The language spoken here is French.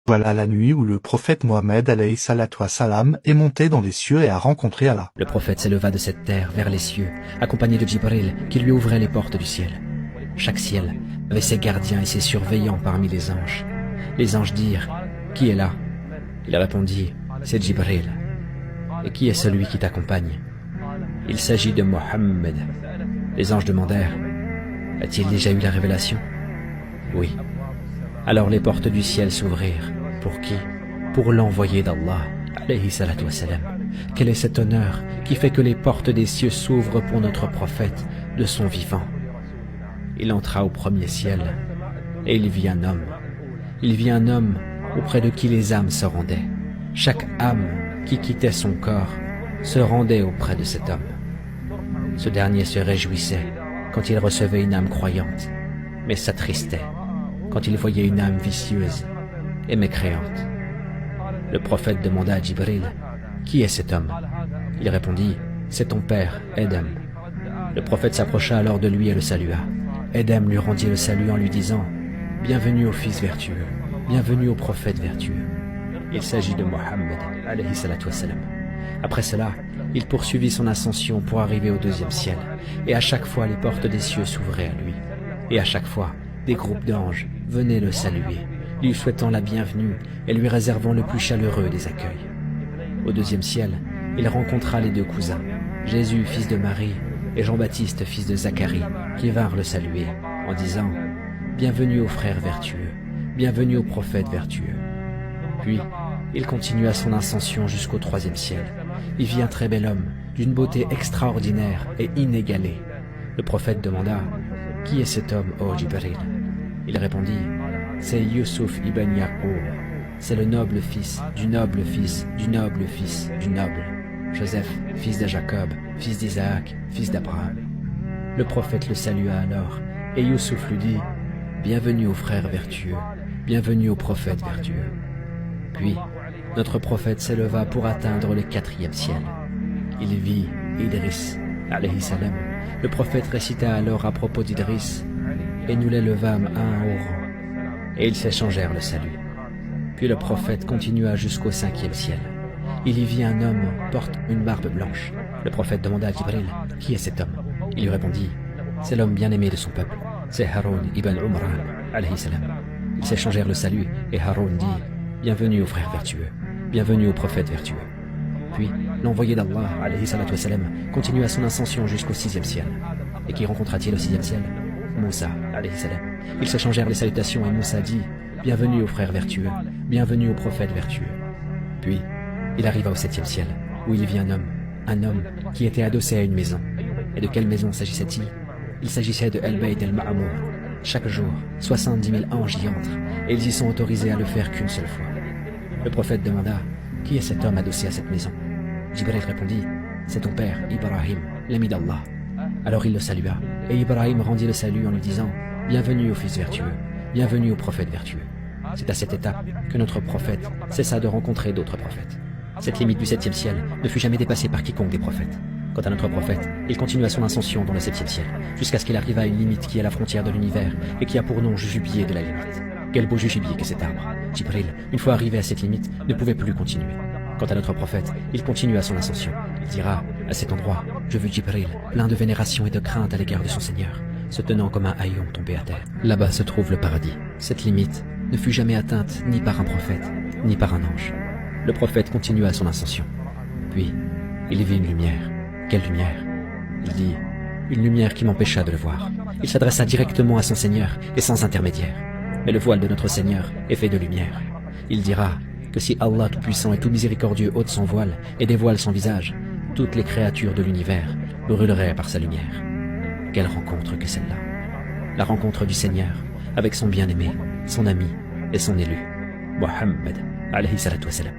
Voilà la nuit où le prophète Mohammed alayhi salatu wassalam est monté dans les cieux et a rencontré Allah. Le prophète s'éleva de cette terre vers les cieux, accompagné de Djibril qui lui ouvrait les portes du ciel. Chaque ciel avait ses gardiens et ses surveillants parmi les anges. Les anges dirent « Qui est là ?» Il répondit « C'est Djibril. » « Et qui est celui qui t'accompagne ?» « Il s'agit de Mohammed. » Les anges demandèrent « A-t-il déjà eu la révélation ?» « Oui. » Alors les portes du ciel s'ouvrirent. Pour qui? Pour l'envoyé d'Allah, alayhi salatu wassalam. Quel est cet honneur qui fait que les portes des cieux s'ouvrent pour notre prophète de son vivant? Il entra au premier ciel, et il vit un homme. Il vit un homme auprès de qui les âmes se rendaient. Chaque âme qui quittait son corps se rendait auprès de cet homme. Ce dernier se réjouissait quand il recevait une âme croyante, mais s'attristait quand il voyait une âme vicieuse et mécréante. Le prophète demanda à Djibril « Qui est cet homme ?» Il répondit « C'est ton père, Edem. » Le prophète s'approcha alors de lui et le salua. Edem lui rendit le salut en lui disant « Bienvenue au fils vertueux, bienvenue au prophète vertueux. » Il s'agit de Mohammed, alayhi salatu wassalam. Après cela, il poursuivit son ascension pour arriver au deuxième ciel, et à chaque fois les portes des cieux s'ouvraient à lui. Et à chaque fois, des groupes d'anges venaient le saluer, lui souhaitant la bienvenue et lui réservant le plus chaleureux des accueils. Au deuxième ciel, il rencontra les deux cousins, Jésus, fils de Marie, et Jean-Baptiste, fils de Zacharie, qui vinrent le saluer, en disant « Bienvenue au frère vertueux, bienvenue au prophète vertueux. » Puis, il continua son ascension jusqu'au troisième ciel. Il vit un très bel homme, d'une beauté extraordinaire et inégalée. Le prophète demanda « Qui est cet homme, ô Djibril ?» Il répondit « C'est Youssouf ibn Yaqub. C'est le noble fils du noble fils du noble fils du noble. Joseph, fils de Jacob, fils d'Isaac, fils d'Abraham. » Le prophète le salua alors, et Youssouf lui dit « Bienvenue au frère vertueux, bienvenue au prophète vertueux. » Puis, notre prophète s'éleva pour atteindre le quatrième ciel. Il vit Idriss, alayhi salam. Le prophète récita alors à propos d'Idriss, et nous l'élevâmes à un haut rang, et ils s'échangèrent le salut. Puis le prophète continua jusqu'au cinquième ciel. Il y vit un homme portant une barbe blanche. Le prophète demanda à Djibril, « Qui est cet homme ?» Il lui répondit, « C'est l'homme bien-aimé de son peuple, c'est Haroun ibn Umran, alayhi salam. » Ils s'échangèrent le salut, et Haroun dit, « Bienvenue au frère vertueux, bienvenue au prophète vertueux. » Puis, l'envoyé d'Allah, alayhi salatu wassalam, continua son ascension jusqu'au sixième ciel. Et qui rencontra-t-il au sixième ciel? Moussa, alayhi salam. Ils s'échangèrent les salutations et Moussa dit « Bienvenue au frère vertueux, bienvenue au prophète vertueux. » Puis, il arriva au septième ciel, où il vit un homme qui était adossé à une maison. Et de quelle maison s'agissait-il? Il s'agissait de El-Bayt el-Ma'amour. Chaque jour, 70 000 anges y entrent, et ils y sont autorisés à le faire qu'une seule fois. Le prophète demanda « Qui est cet homme adossé à cette maison ?» Djibril répondit « C'est ton père, Ibrahim, l'ami d'Allah. » Alors il le salua, et Ibrahim rendit le salut en lui disant « Bienvenue au fils vertueux, bienvenue au prophète vertueux. » C'est à cette étape que notre prophète cessa de rencontrer d'autres prophètes. Cette limite du septième ciel ne fut jamais dépassée par quiconque des prophètes. Quant à notre prophète, il continua son ascension dans le septième ciel, jusqu'à ce qu'il arriva à une limite qui est la frontière de l'univers et qui a pour nom jujubier de la limite. Quel beau jujubier que cet arbre! Djibril, une fois arrivé à cette limite, ne pouvait plus continuer. Quant à notre prophète, il continua son ascension. Il dira, à cet endroit, je vis Djibril, plein de vénération et de crainte à l'égard de son Seigneur, se tenant comme un haillon tombé à terre. Là-bas se trouve le paradis. Cette limite ne fut jamais atteinte ni par un prophète, ni par un ange. Le prophète continua son ascension. Puis, il vit une lumière. Quelle lumière? Il dit, une lumière qui m'empêcha de le voir. Il s'adressa directement à son Seigneur et sans intermédiaire. Mais le voile de notre Seigneur est fait de lumière. Il dira que si Allah Tout-Puissant et Tout-Miséricordieux ôte son voile et dévoile son visage, toutes les créatures de l'univers brûleraient par sa lumière. Quelle rencontre que celle-là! La rencontre du Seigneur avec son bien-aimé, son ami et son élu, Mohammed, alayhi salatu wassalam.